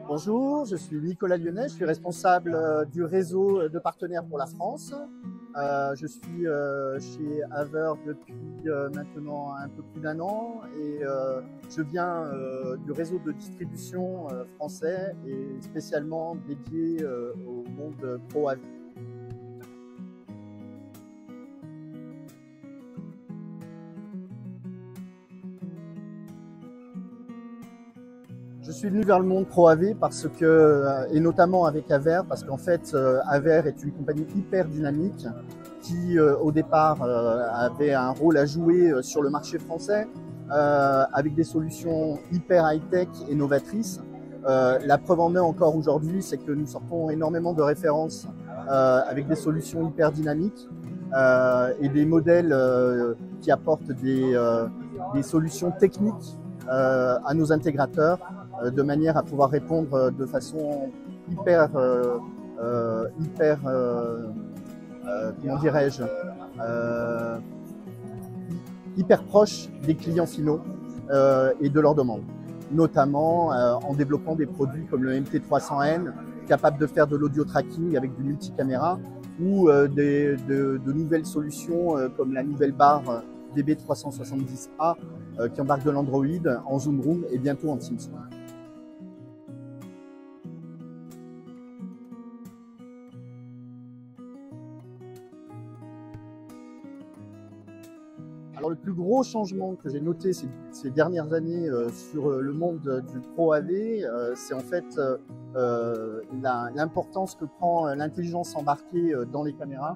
Bonjour, je suis Nicolas Lyonnais, je suis responsable du réseau de partenaires pour la France. Je suis chez Haver depuis maintenant un peu plus d'un an et je viens du réseau de distribution français et spécialement dédié au monde Pro AV. Je suis venu vers le monde Pro AV parce que, et notamment avec Haver, parce qu'en fait, Haver est une compagnie hyper dynamique qui, au départ, avait un rôle à jouer sur le marché français avec des solutions hyper high-tech et novatrices. La preuve en est encore aujourd'hui, c'est que nous sortons énormément de références avec des solutions hyper dynamiques et des modèles qui apportent des solutions techniques à nos intégrateurs de manière à pouvoir répondre de façon hyper, comment dirais-je, hyper proche des clients finaux et de leurs demandes, notamment en développant des produits comme le MT300N, capable de faire de l'audio tracking avec du multicaméra, ou de nouvelles solutions comme la nouvelle barre DB370A qui embarque de l'Android en Zoom Room et bientôt en Teams. Alors le plus gros changement que j'ai noté ces dernières années sur le monde du Pro AV, c'est en fait l'importance que prend l'intelligence embarquée dans les caméras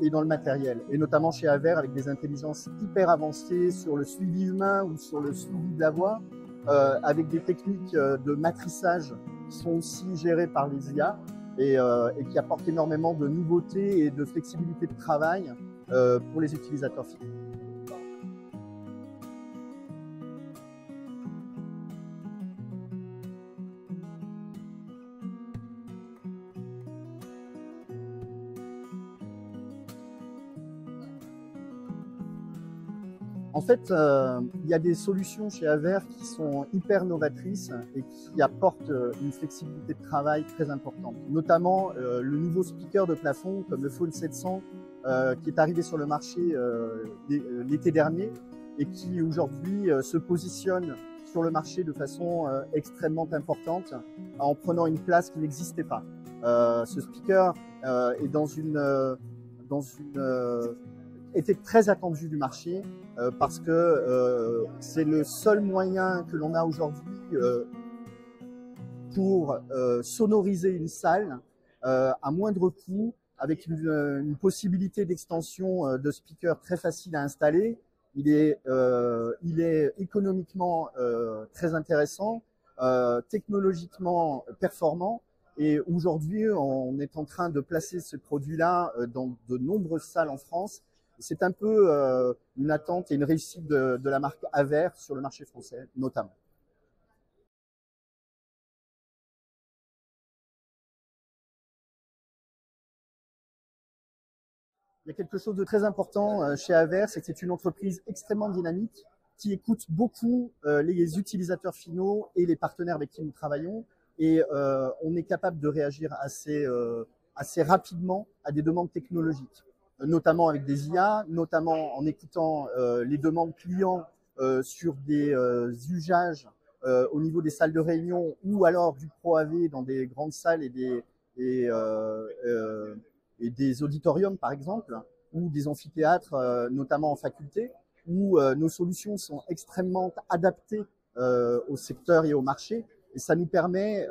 et dans le matériel, et notamment chez Haver avec des intelligences hyper avancées sur le suivi humain ou sur le suivi de la voix, avec des techniques de matrissage qui sont aussi gérées par les IA et qui apportent énormément de nouveautés et de flexibilité de travail pour les utilisateurs finaux. En fait, il y a des solutions chez Haver qui sont hyper novatrices et qui apportent une flexibilité de travail très importante. Notamment le nouveau speaker de plafond comme le Phone 700 qui est arrivé sur le marché l'été dernier et qui aujourd'hui se positionne sur le marché de façon extrêmement importante en prenant une place qui n'existait pas. Ce speaker est était très attendu du marché parce que c'est le seul moyen que l'on a aujourd'hui pour sonoriser une salle à moindre coût, avec une possibilité d'extension de speaker très facile à installer. Il est économiquement très intéressant, technologiquement performant. Et aujourd'hui, on est en train de placer ce produit-là dans de nombreuses salles en France. C'est un peu une attente et une réussite de la marque Haver sur le marché français, notamment. Il y a quelque chose de très important chez Haver, c'est que c'est une entreprise extrêmement dynamique qui écoute beaucoup les utilisateurs finaux et les partenaires avec qui nous travaillons. Et on est capable de réagir assez rapidement à des demandes technologiques, notamment avec des IA, notamment en écoutant les demandes clients sur des usages au niveau des salles de réunion ou alors du Pro AV dans des grandes salles et, et des auditoriums, par exemple, ou des amphithéâtres, notamment en faculté, où nos solutions sont extrêmement adaptées au secteur et au marché. Et ça nous permet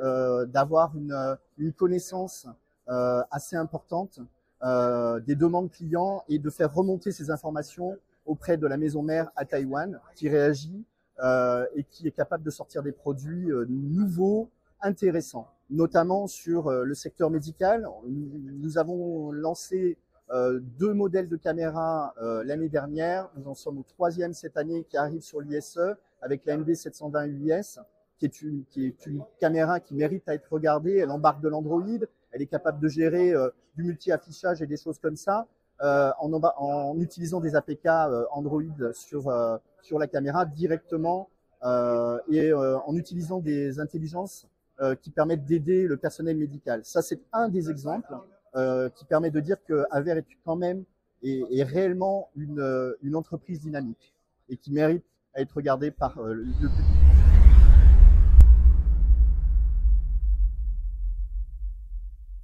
d'avoir une connaissance assez importante des demandes clients et de faire remonter ces informations auprès de la maison mère à Taïwan, qui réagit et qui est capable de sortir des produits nouveaux, intéressants, notamment sur le secteur médical. Nous avons lancé deux modèles de caméras l'année dernière. Nous en sommes au troisième cette année qui arrive sur l'ISE avec la MD720 UIS, qui est une caméra qui mérite à être regardée. Elle embarque de l'Android, elle est capable de gérer du multi-affichage et des choses comme ça en utilisant des APK Android sur la caméra directement et en utilisant des intelligences qui permettent d'aider le personnel médical. Ça, c'est un des exemples qui permet de dire que Aver est quand même est réellement une entreprise dynamique et qui mérite à être regardée par le public.